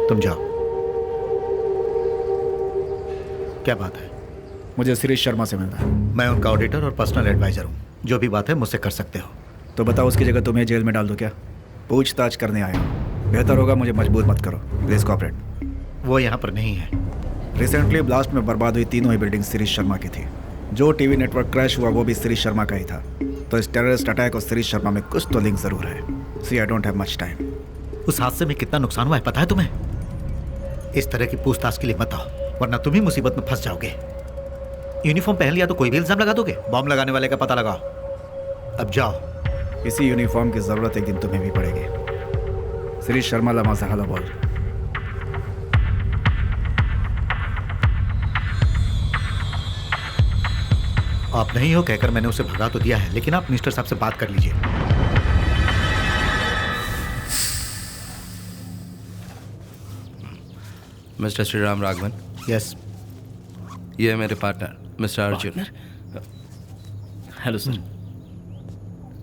तुम जाओ। क्या बात है? मुझे शिरीष शर्मा से मिलना है। मैं उनका ऑडिटर और पर्सनल एडवाइजर हूँ। जो भी बात है मुझसे कर सकते हो। तो बताओ, उसकी जगह तुम्हें जेल में डाल दो क्या? पूछताछ करने आया हूँ। बेहतर होगा मुझे मजबूर मत करो, प्लीज कोऑपरेट। वो यहाँ पर नहीं है। रिसेंटली ब्लास्ट में बर्बाद हुई तीनों ही बिल्डिंग शिरीष शर्मा की थी। जो टीवी नेटवर्क क्रैश हुआ वो भी शिरीष शर्मा का ही था। तो इस टेररिस्ट अटैक और शिरीष शर्मा में कुछ तो लिंक जरूर है। See I don't have much time. उस हादसे में कितना नुकसान हुआ है पता है तुम्हें? इस तरह की पूछताछ के लिए मत आओ, वरना तुम ही मुसीबत में फंस जाओगे। यूनिफॉर्म पहन लिया तो कोई भी इल्जाम लगा दोगे। बॉम्ब लगाने वाले का पता लगाओ। अब जाओ। इसी यूनिफॉर्म की जरूरत एक दिन तुम्हें भी पड़ेगी। शिरीष शर्मा लमा सहाला बोल। आप नहीं हो कहकर मैंने उसे भगा तो दिया है, लेकिन आप मिनिस्टर साहब से बात कर लीजिए। मिस्टर श्रीराम राघवन। यस। ये है मेरे partner mister Arjun. Hello sir.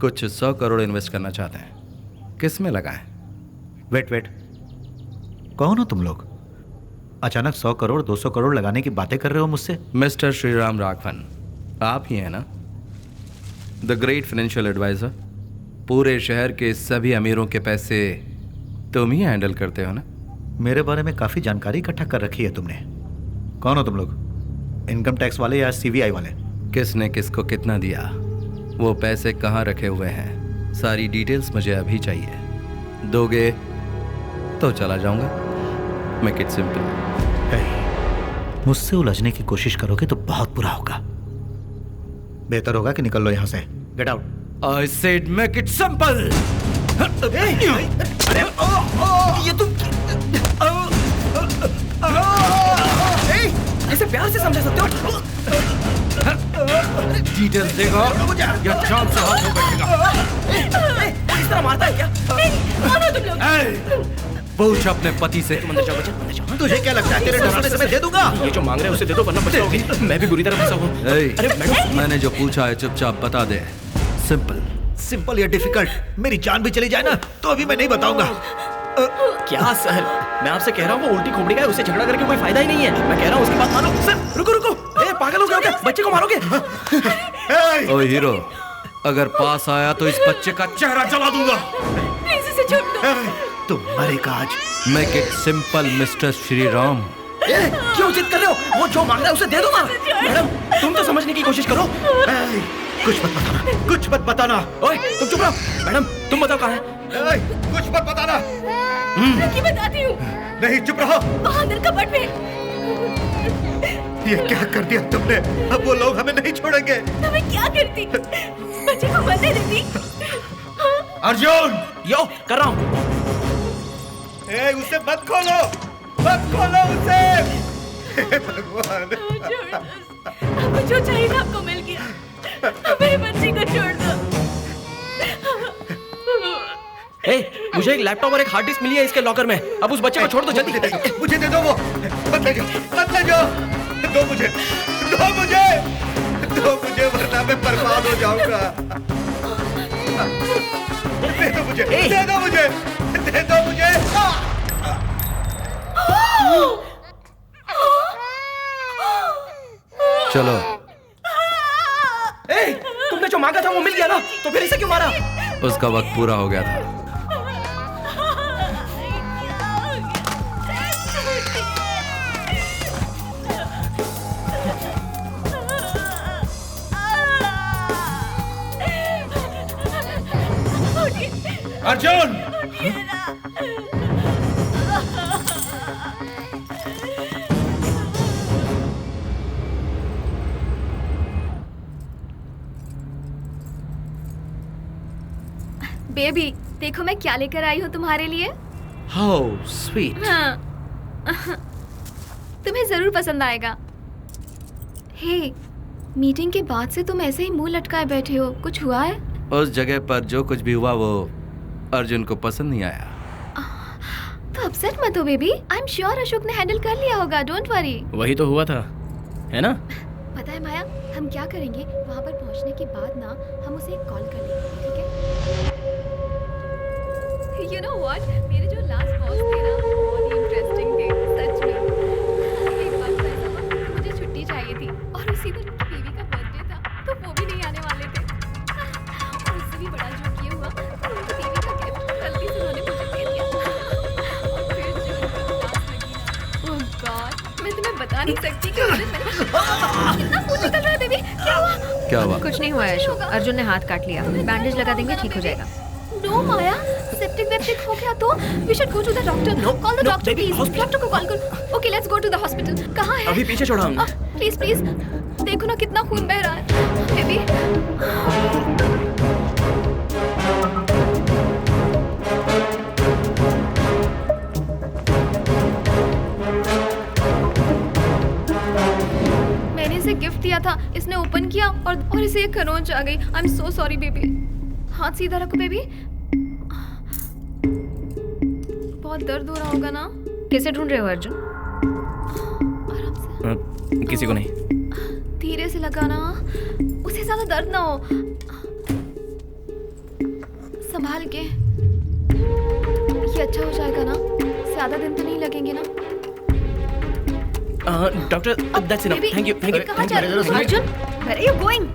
कुछ 100 करोड़ इन्वेस्ट करना चाहते हैं, किस में लगाएं? वेट, कौन हो तुम लोग? अचानक 100 करोड़ 200 करोड़ लगाने की बातें कर रहे हो मुझसे? मिस्टर श्रीराम राघवन, आप ही हैं ना द ग्रेट फाइनेंशियल एडवाइजर? पूरे शहर के सभी अमीरों के पैसे तुम ही हैंडल करते हो ना? मेरे बारे में काफी जानकारी इकट्ठा कर रखी है तुमने। कौन हो तुम लोग? इनकम टैक्स वाले या सीबीआई वाले? किसने किसको कितना दिया, वो पैसे कहाँ रखे हुए हैं, सारी डिटेल्स मुझे अभी चाहिए। दोगे तो चला जाऊंगा। Make it simple. मुझसे उलझने की कोशिश करोगे तो बहुत बुरा होगा। बेहतर होगा कि निकल लो यहां से। Get out. I said make it simple. ये तुम ऐसे प्यार से समझा सकते हो? डिटेल्स देगा या जान से हाथ में बैठेगा। इस तरह मारता है क्या? कौन हो तुम लोग? पूछ अपने पति से। तुम अंदर जाओ बच्चा, अंदर जाओ। तुझे क्या लगता है तेरे डराने से मैं दे दूंगा? ये जो मांग रहे हैं उसे दे दो, वरना बचाओगे। मैं भी बुरी तरह फंसा हूँ। अरे मैडम, मैंने जो पूछा है चुपचाप बता दे। सिंपल। सिंपल या डिफिकल्ट, मेरी जान भी चली जाए ना तो अभी मैं नहीं बताऊंगा। क्या सर, मैं आपसे कह रहा हूँ वो उल्टी खोपड़ी का है, उससे झगड़ा करके कोई फायदा ही नहीं है। मैं कह रहा हूँ उसकी बात मानो। सर रुको, ए पागल हो गए हो क्या? बच्चे को मारोगे? ओ हीरो, अगर पास आया तो इस बच्चे का चेहरा जला दूंगा। प्लीज इसे छोड़ दो। तुम मरेगा आज। Make it simple mister Shri Ram. क्यों जिद कर रहे हो? वो जो मांग रहा है उसे दे दो ना। मैडम तुम तो समझने की कोशिश करो। कुछ मत बताना, कुछ मत बताना। ओए तुम चुप रहो। मैडम तुम बताओ कहाँ है? कुछ मत बताना। रुकी, बताती हूँ। नहीं, चुप रहो। वहाँ अंदर कपट में। ये क्या कर दिया तुमने? अब वो लोग हमें नहीं छोड़ेंगे। तुम्हें क्या करती? बच्चे को मरने देती? अर्जुन! यो कर रहा हूँ। उसे मत खोलो, मत खोलो उसे। भगवान, आपको जो चाहिए था आपको मिल गया। मेरे बच्चे को छोड़ दो। मुझे एक लैपटॉप और एक हार्ड डिस्क मिली है इसके लॉकर में। अब उस बच्चे को छोड़ दो जल्दी। मुझे दे दो वो। मत ले जाओ, मत ले जाओ। दो मुझे, दो मुझे, दो मुझे, वरना मैं बर्बाद हो जाऊंगा। दे दो मुझे, दे दो मुझे, दे दो मुझे। चलो। तुमने जो मांगा था वो मिल गया ना, तो फिर इसे क्यों मारा? उसका वक्त पूरा हो गया था। अर्जुन! बेबी देखो मैं क्या लेकर आई हूँ तुम्हारे लिए। How sweet. हाँ तुम्हें जरूर पसंद आएगा। हे, मीटिंग के बाद से तुम ऐसे ही मुंह लटकाए बैठे हो, कुछ हुआ है? उस जगह पर जो कुछ भी हुआ वो अर्जुन को पसंद नहीं आया। तो अपसेट मत हो baby, I am sure Ashok ने हैंडल कर लिया होगा, डोंट वरी। वही तो हुआ था, है ना? पता है माया, हम क्या करेंगे, वहाँ पर पहुँचने के बाद ना हम उसे एक कॉल कर लेंगे, ठीक है? You know what? मेरे जो लास्ट बॉस थे ना, बहुत ही इंटरेस्टिंग बता नहीं सकती कि कितना खून निकल रहा है बेबी। क्या हुआ? क्या हुआ? कुछ नहीं हुआ यशु, अर्जुन ने हाथ काट लिया, बैंडेज लगा देंगे, ठीक हो जाएगा। नो माया, सेप्टिक वेप्टिक हो गया तो we should go to the doctor. Call the doctor please. Doctor को कॉल करो। Okay let's go to the hospital. कहाँ है? अभी पीछे छोड़ा हमने। प्लीज प्लीज देखो ना कितना खून बह रहा है बेबी। मैंने इसे गिफ्ट दिया था, इसने ओपन किया और इसे एक खरोंच आ गई। I am so sorry baby. हाथ सीधा रखो बेबी। बहुत दर्द हो रहा होगा ना? कैसे ढूंढ रहे हो अर्जुन? आराम से। किसी को नहीं। धीरे से लगाना, उसे ज्यादा दर्द ना हो। संभाल के। ये अच्छा हो जाएगा ना? ज्यादा दिन तो नहीं लगेंगे ना? Doctor that's enough. Thank you thank you. कहाँ जा रहे हो? Arjun, where are you going?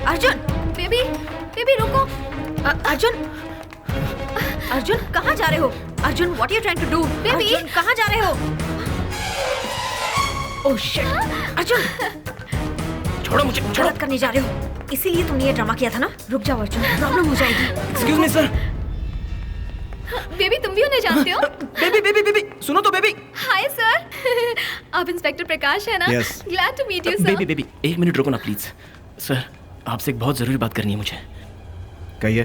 Arjun, baby baby रुको। अर्जुन, अर्जुन कहाँ जा रहे हो? Arjun, what are you trying to do? Baby. Arjun, कहाँ जा रहे हो? Oh shit! अर्जुन, छोड़ो मुझे, छोड़ो। गलत करने जा रहे हो। इसीलिए तुमने ये ड्रामा किया था ना? रुक जाओ अर्जुन, प्रॉब्लम हो जाएगी। Excuse me sir. बेबी तुम भी उन्हें जानते हो? बेबी बेबी बेबी सुनो तो बेबी। Hi sir. आप इंस्पेक्टर प्रकाश है ना? Yes. Glad to meet you sir. Baby baby एक मिनट रुको ना प्लीज। सर आपसे एक बहुत जरूरी बात करनी है मुझे। कहिए।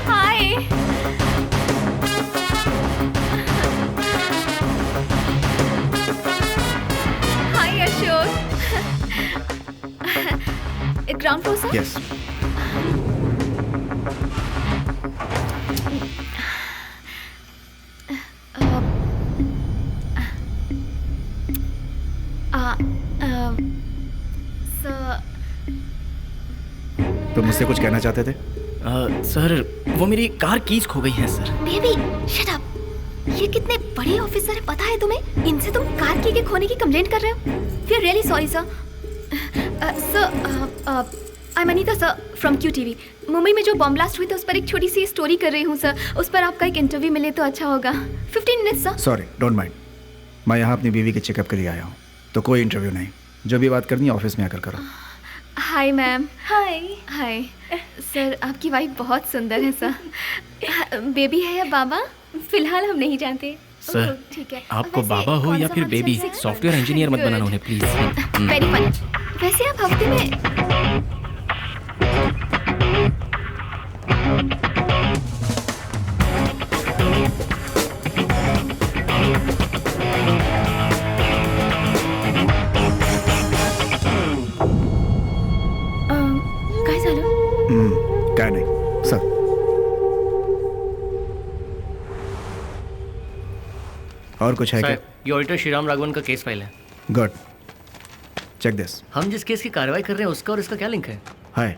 Hi. Hi Ashok. Ground floor sir? Yes. Sir तुम मुझसे कुछ कहना चाहते थे? सर वो मेरी कार कीज खो गई है सर। Baby shut up. ये कितने बड़े ऑफिसर है पता है तुम्हें? इनसे तुम कार की के खोने की कंप्लेंट कर रहे हो? We are really sorry sir. Sir I am Anita sir from Q TV. Mumbai में जो बॉम्ब ब्लास्ट हुई था उस पर एक छोटी सी स्टोरी कर रही हूँ सर। उस पर आपका एक इंटरव्यू मिले तो अच्छा होगा। 15 minutes sir. Sorry, don't mind. मैं यहाँ अपनी बीवी के चेकअप के लिए आया हूँ, तो कोई इंटरव्यू नहीं। जो भी बात करनी है ऑफिस में आकर करो। Hi ma'am. हाय सर, आपकी वाइफ बहुत सुंदर है सर। बेबी है या बाबा? फिलहाल हम नहीं जानते। सर ओह, ठीक है। आपको वैसे बाबा हो कौन या सा फिर फंक्शन बेबी, है? सॉफ्टवेयर इंजीनियर मत Good. बनाना उन्हें प्लीज। Very funny. वैसे आप हफ्ते में काय झालं? क्या नहीं सर। और कुछ है क्या? ये ऑडिटर श्रीराम राघवन का केस फाइल है। Good, check this. हम जिस केस की कार्रवाई कर रहे हैं उसका और इसका क्या लिंक है? हाय,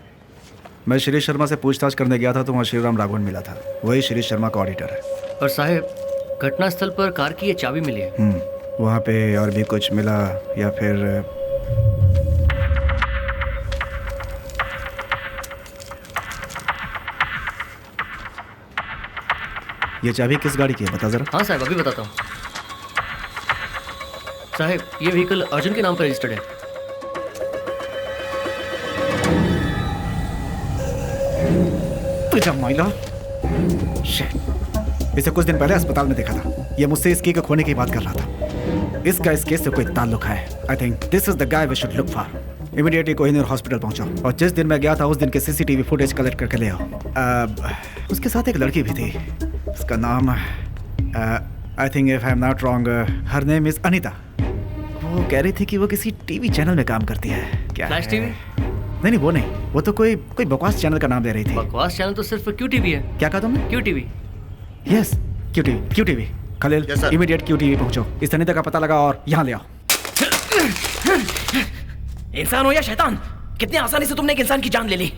मैं श्री शर्मा से पूछताछ करने गया था तो वहाँ श्रीराम राघवन मिला था। वही श्री शर्मा का ऑडिटर है। और साहब घटनास्थल पर कार की ये चाबी मिली है। वहाँ पे और भी कुछ मिला या फिर? ये चाबी किस गाड़ी की है बता जरा। हाँ साहब अभी बताता हूँ। साहब ये व्हीकल अर्जुन के नाम पर रजिस्टर्ड है। तुझा माइला। Shit. इसे कुछ दिन पहले अस्पताल में देखा था। ये मुझसे इसकी के खोने की बात कर रहा था। इसका इस केस से कोई ताल्लुक है। I think this is the guy we should look for. Immediately Kohinoor hospital पहुंचो और जिस दिन मैं गया था उस दिन के सीसीटीवी फुटेज कलेक्ट करके ले आओ। उसके साथ एक लड़की भी थी। उसका नाम I think if I am not wrong her name is Anita. वो कह रही थी कि वो किसी टीवी चैनल में काम करती है। क्या फ्लैश है? टीवी? नहीं वो नहीं, वो तो कोई बकवास चैनल का नाम दे रही थी। बकवास चैनल तो सिर्फ क्यू टीवी है। क्या कहा तुमने? Q TV. Yes, Q TV. Khalil, Yes, sir. Immediate Q TV पहुंचो। इस अनीता का पता लगा और यहाँ ले आओ। इंसान हो या शैतान, कितनी आसानी से तुमने एक इंसान की जान ले ली।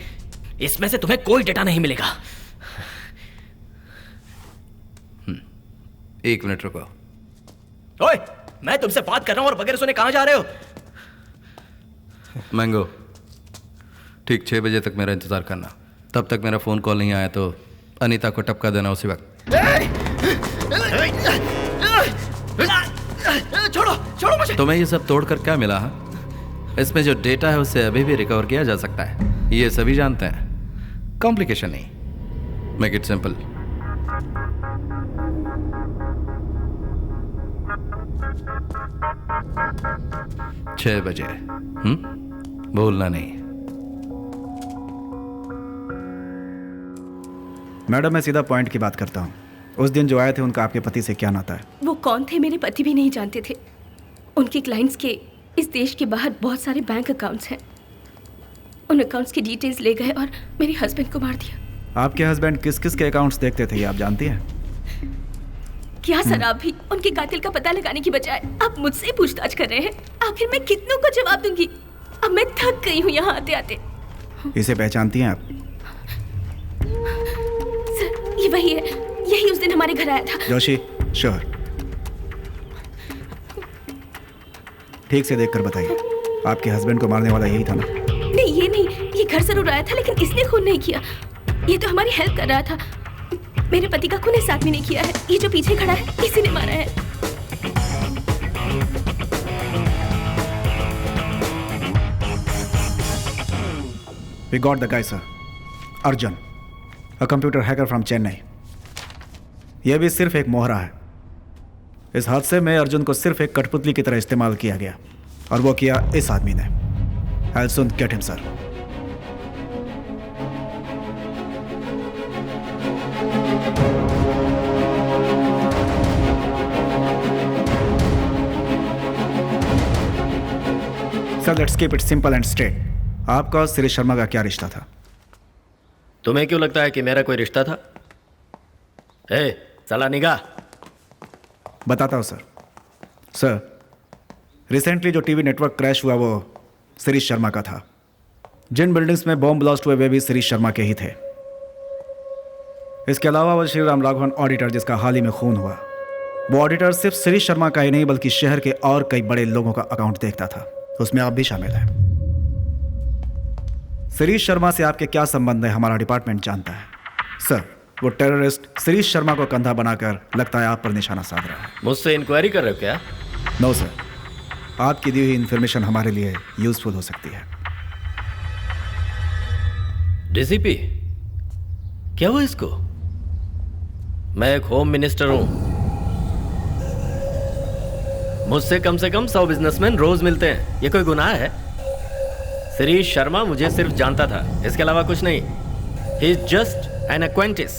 इसमें से तुम्हें कोई डेटा नहीं मिलेगा। एक मिनट रुको। ओए, मैं तुमसे बात कर रहा हूं और बगैर सुने कहां जा रहे हो? मैंगो, ठीक 6 बजे तक मेरा इंतजार करना। तब तक मेरा फ़ोन कॉल नहीं आया तो अनीता को टपका देना उसी वक्त। छोड़ो छोड़ो मुझे। तुम्हें ये सब तोड़कर क्या मिला? हाँ, इसमें जो डेटा है उससे अभी भी रिकवर किया जा सकता है, ये सभी जानते हैं। कॉम्प्लिकेशन नहीं, मेक इट सिंपल। छह बजे, भूलना नहीं। मैडम, मैं सीधा पॉइंट की बात करता हूँ। उस दिन जो आए थे उनका आपके पति से क्या नाता है? वो कौन थे मेरे पति भी नहीं जानते थे। उनके क्लाइंट्स के इस देश के बाहर बहुत सारे बैंक अकाउंट्स हैं। उन अकाउंट्स की डिटेल्स ले गए और मेरे हस्बैंड को मार दिया। आपके हस्बैंड किस किस के अकाउंट्स देखते थे ये आप जानती हैं? क्या सर, आप भी उनके कातिल का पता लगाने की बजाय आप मुझसे पूछताछ कर रहे हैं? आखिर मैं कितनों को जवाब दूंगी? अब मैं थक गई हूँ यहाँ आते आते। इसे पहचानती हैं आप? सर, ये वही है, यही उस दिन हमारे घर आया था। जोशी, श्योर। ठीक से देखकर बताइए, आपके हस्बैंड को मारने वाला यही था ना? नहीं, ये नहीं, ये घर जरूर आया था लेकिन इसने खून नहीं किया। ये तो हमारी हेल्प कर रहा था। मेरे पति का खून इस आदमी ने किया है। ये जो पीछे खड़ा है इसी ने मारा है। We got the guy, sir. Arjun, a computer hacker from Chennai. यह भी सिर्फ एक मोहरा है। इस हादसे में अर्जुन को सिर्फ एक कठपुतली की तरह इस्तेमाल किया गया और वो किया इस आदमी ने। I'll soon get him, sir. Sir, let's keep it simple and straight. आपका और श्री शर्मा का क्या रिश्ता था? तुम्हें क्यों लगता है कि मेरा कोई रिश्ता था? ए, साला निगाह। बताता हूँ सर। सर, रिसेंटली जो टीवी नेटवर्क क्रैश हुआ वो श्री शर्मा का था। जिन बिल्डिंग्स में बॉम्ब ब्लास्ट हुए वे भी श्री शर्मा के ही थे। इसके अलावा वो श्री राम राघवन ऑडिटर जिसका हाल ही में खून हुआ, वो ऑडिटर सिर्फ श्री शर्मा का ही नहीं बल्कि शहर के और कई बड़े लोगों का अकाउंट देखता था। उसमें आप भी शामिल हैं। श्री शर्मा से आपके क्या संबंध है हमारा डिपार्टमेंट जानता है। सर, वो टेररिस्ट श्री शर्मा को कंधा बनाकर लगता है आप पर निशाना साध रहा है। मुझसे इंक्वायरी कर रहे हो क्या? नो सर, आपकी दी हुई इंफॉर्मेशन हमारे लिए यूजफुल हो सकती है। डीसीपी, क्या हुआ इसको? मैं एक होम मिनिस्टर हूं। मुझसे कम से कम 100 बिजनेसमैन रोज मिलते हैं। ये कोई गुनाह है? श्री शर्मा मुझे सिर्फ जानता था, इसके अलावा कुछ नहीं। He is just an एक्वेंटिस।